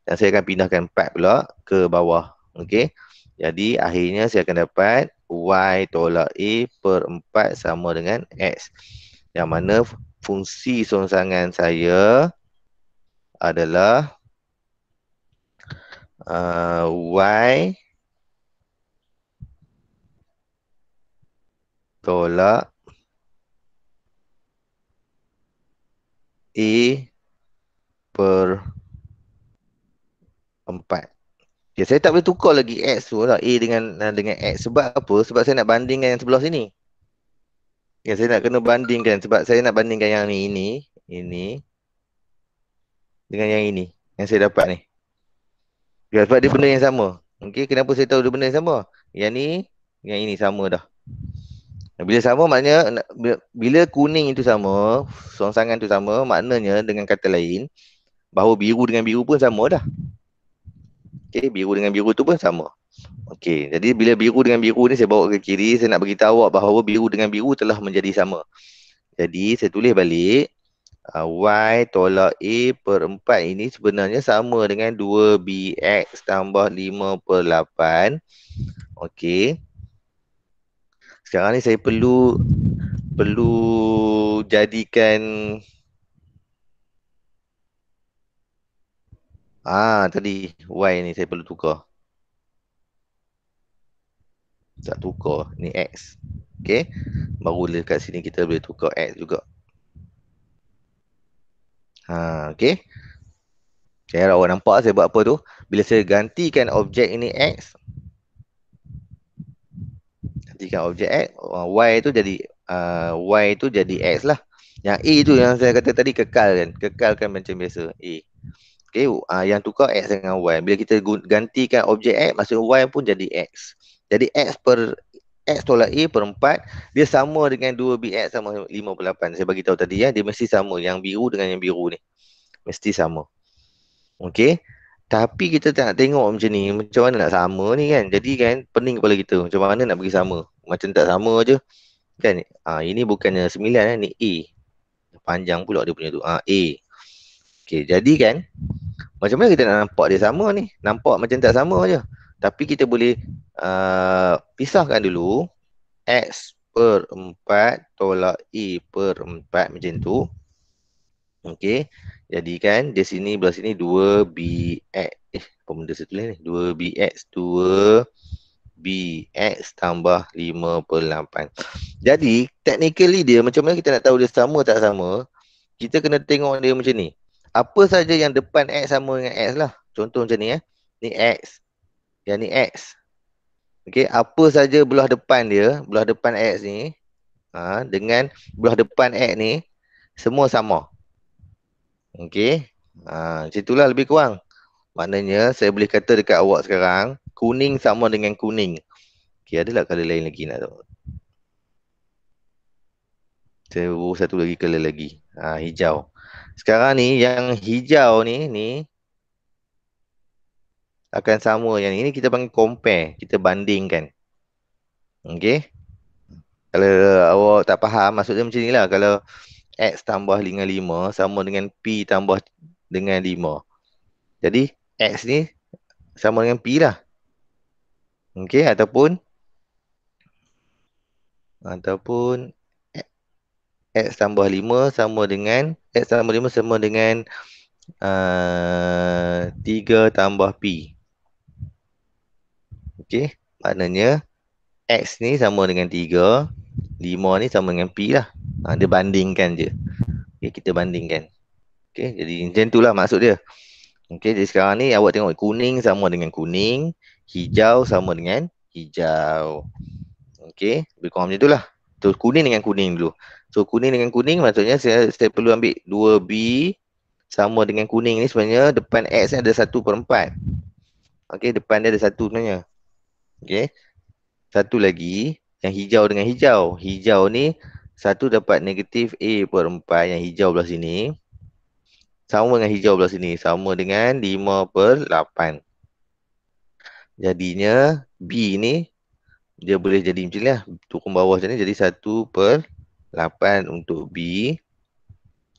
Dan saya akan pindahkan 4 pula ke bawah. Okay, jadi akhirnya saya akan dapat Y tolak A per 4 sama dengan X. Yang mana fungsi songsangan saya adalah Y tolak A per 4. Okay, saya tak boleh tukar lagi X tu lah, A dengan X. Sebab apa? Sebab saya nak bandingkan yang sebelah sini. Ya, saya nak kena bandingkan sebab saya nak bandingkan yang ini dengan yang ini yang saya dapat ni. Ya, sebab dia benda yang sama. Okey, kenapa saya tahu dia benda yang sama? Yang ni dengan ini sama dah. Bila sama maknanya, bila kuning itu sama, rongsangan itu sama, maknanya dengan kata lain, bahawa biru dengan biru pun sama dah. Okay, biru dengan biru tu pun sama. Okey, jadi bila biru dengan biru ni saya bawa ke kiri, saya nak beritahu awak bahawa biru dengan biru telah menjadi sama. Jadi saya tulis balik, Y tolak A per 4 ini sebenarnya sama dengan 2BX tambah 5/8. Okey. Sekarang ni saya perlu jadikan tadi Y ni saya perlu tukar. Tak tukar, ni X. Okey. Baru dekat sini kita boleh tukar X juga. Okey. Saya harap awak nampak saya buat apa tu. Bila saya gantikan objek ini X, gantikan objek X, Y tu jadi X lah. Yang A tu yang saya kata tadi kekalkan macam biasa A. Okey, yang tukar X dengan Y. Bila kita gantikan objek X, maksud Y pun jadi X. Jadi X tolak A per 4, dia sama dengan 2BX sama 5/8. Saya bagi tahu tadi ya, dia mesti sama. Yang biru dengan yang biru ni mesti sama. Okey. Tapi kita tak nak tengok macam ni. Macam mana nak sama ni kan. Jadi kan pening kepala kita. Macam mana nak bagi sama. Macam tak sama je. Kan. Ini bukannya 9 ni A. Panjang pula dia punya tu. A. Okey. Jadi kan. Macam mana kita nak nampak dia sama ni. Nampak macam tak sama je. Tapi kita boleh pisahkan dulu. X per 4 tolak A per 4 macam tu. Okey. Jadi kan di sini belah sini 2BX. Apa benda saya tulis ni? 2BX 2BX tambah 5/8. Jadi technically dia macam mana kita nak tahu dia sama tak sama? Kita kena tengok dia macam ni. Apa saja yang depan X sama dengan X lah. Contoh macam ni Ni X. Yang ni X. Okey, apa saja belah depan dia, belah depan X ni dengan belah depan X ni semua sama. Okey. Macam itulah lebih kurang. Maknanya saya boleh kata dekat awak sekarang, kuning sama dengan kuning. Okey, adalah colour lain lagi nak tahu. Saya baru satu lagi colour lagi. Hijau. Sekarang ni yang hijau ni akan sama yang ini kita panggil compare, kita bandingkan. Okey. Kalau awak tak faham maksudnya macam inilah, kalau X tambah dengan 5 sama dengan P tambah dengan 5. Jadi X ni sama dengan P lah. Okey, ataupun X tambah 5 sama dengan 3 tambah P. Okey, maknanya X ni sama dengan 3, 5 ni sama dengan P lah. Dia bandingkan je. Okay, kita bandingkan. Okay, jadi macam itulah maksud dia. Okay, jadi sekarang ni awak tengok kuning sama dengan kuning, hijau sama dengan hijau. Okay, lebih kurang macam itulah. So, kuning dengan kuning dulu. So, kuning dengan kuning maksudnya saya perlu ambil 2B sama dengan kuning ni sebenarnya depan X ni ada 1/4. Okay, depan dia ada 1 sebenarnya. Okay, satu lagi yang hijau dengan hijau. Hijau ni 1 dapat negatif A per 4 yang hijau belah sini. Sama dengan hijau belah sini. Sama dengan 5/8. Jadinya B ni dia boleh jadi macam ni lah. Turun bawah macam ni jadi 1/8 untuk B.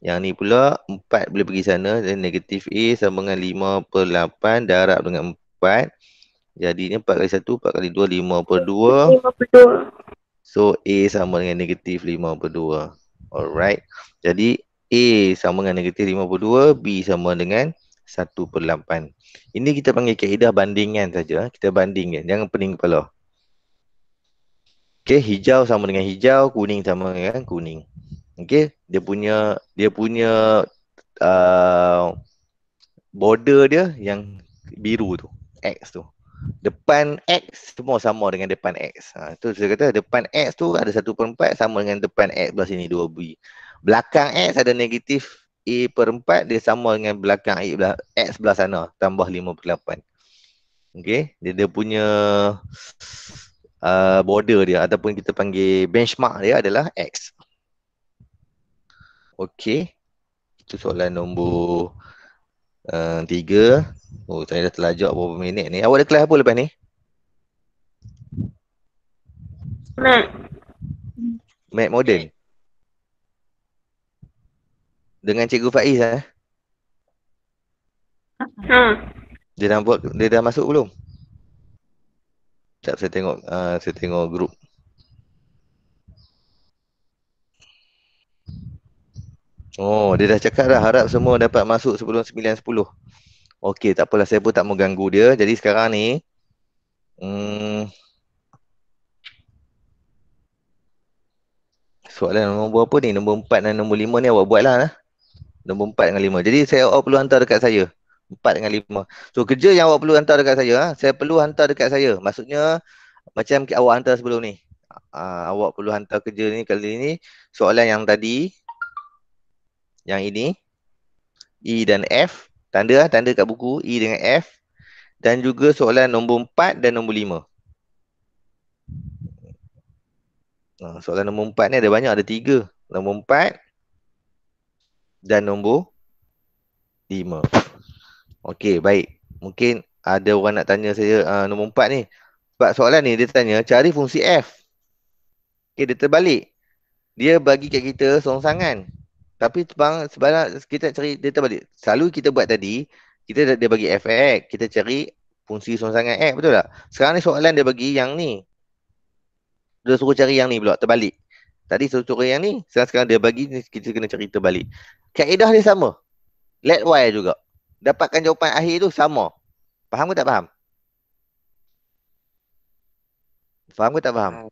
Yang ni pula 4 boleh pergi sana. Dan negatif A sama dengan 5/8 darab dengan 4. Jadinya 4 kali 1, 4 kali 2, 5/2. 5/2. So A sama dengan negatif 5/2. Alright. Jadi A sama dengan negatif 5/2, B sama dengan 1/8. Ini kita panggil kaedah bandingan saja. Kita bandingkan. Jangan pening kepala. Okey, hijau sama dengan hijau, kuning sama dengan kuning. Okey, dia punya border dia yang biru tu, X tu. Depan X semua sama dengan depan X. Tu saya kata depan X tu ada 1/4 sama dengan depan X belah sini 2B. Belakang X ada negatif A/4, dia sama dengan belakang X belah sana tambah 5/8. Okey, dia punya border dia ataupun kita panggil benchmark dia adalah X. Okey. Itu soalan nombor 3. Oh, saya dah terlajak berapa minit ni. Awak ada kelas apa lepas ni? Math Modern. Dengan Cikgu Faiz Dia dah masuk belum? Sekejap saya tengok grup. Oh, dia dah cakap dah harap semua dapat masuk sebelum 9.10. Okey, tak apalah, saya pun tak mau ganggu dia. Jadi sekarang ni soalan nombor apa ni? Nombor 4 dan nombor 5 ni awak buatlah. Nombor 4 dengan 5. Jadi awak perlu hantar dekat saya. 4 dengan 5. So kerja yang awak perlu hantar dekat saya, saya perlu hantar dekat saya. Maksudnya macam awak hantar sebelum ni. Awak perlu hantar kerja ni kali ni. Soalan yang tadi, yang ini, E dan F. Tanda kat buku E dengan F. Dan juga soalan nombor 4 dan nombor 5. Soalan nombor 4 ni ada banyak, ada 3. Nombor 4 dan nombor 5. Okey, baik. Mungkin ada orang nak tanya saya nombor 4 ni. Sebab soalan ni dia tanya cari fungsi F. Okey, dia terbalik. Dia bagi kat kita songsangan. Tapi sebenarnya kita cari dia terbalik. Selalu kita buat tadi, dia bagi Fx, kita cari fungsi songsangan X, betul tak? Sekarang ni soalan dia bagi yang ni. Dia suruh cari yang ni pula, terbalik. Tadi suruh yang ni, sekarang dia bagi, kita kena cari terbalik. Kaedah dia sama. Let Y juga. Dapatkan jawapan akhir tu sama. Faham ke tak faham? Faham ke tak faham?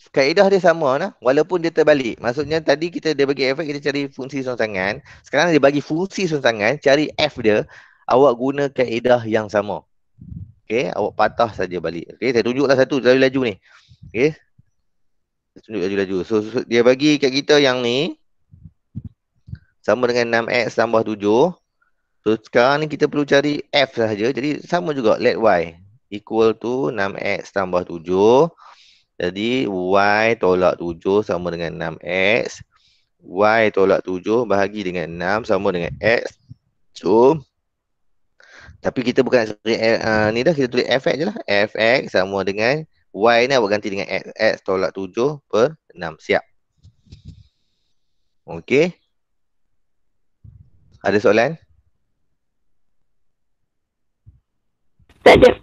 Kaedah dia sama nah, walaupun dia terbalik. Maksudnya tadi dia bagi F, kita cari fungsi songsangan. Sekarang dia bagi fungsi songsangan, cari F dia, awak guna kaedah yang sama. Okey, awak patah saja balik. Okey, saya tunjuklah satu laju-laju ni. Okey. Tunjuk laju-laju. So dia bagi kat kita yang ni sama dengan 6x tambah 7. So sekarang ni kita perlu cari F sahaja. Jadi sama juga, let Y equal to 6x tambah 7. Jadi Y tolak 7 sama dengan 6x. Y tolak 7 bahagi dengan 6 sama dengan X. So tapi kita bukan nak cari ni dah, kita tulis Fx je lah. Fx sama dengan Y ni awak ganti dengan X. X tolak 7 per 6. Siap. Okey. Ada soalan? Tak ada.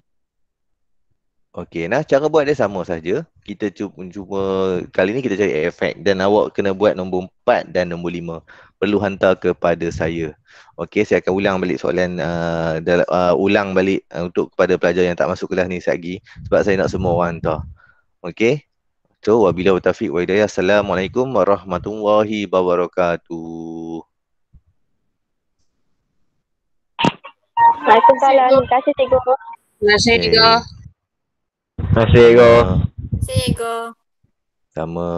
Okey, nah cara buat dia sama saja. Kita cuba kali ni kita cari efek dan awak kena buat nombor 4 dan nombor 5. Perlu hantar kepada saya. Okey, saya akan ulang balik soalan ulang balik untuk kepada pelajar yang tak masuk kelas ni sekali sebab saya nak semua orang hantar. Okey. So wabillahi taufiq wa hidayah. Assalamualaikum warahmatullahi wabarakatuh. Waalaikumsalam. Terima kasih cikgu. Terima kasih juga. Terima kasih, Ego. Cikgu. Sama.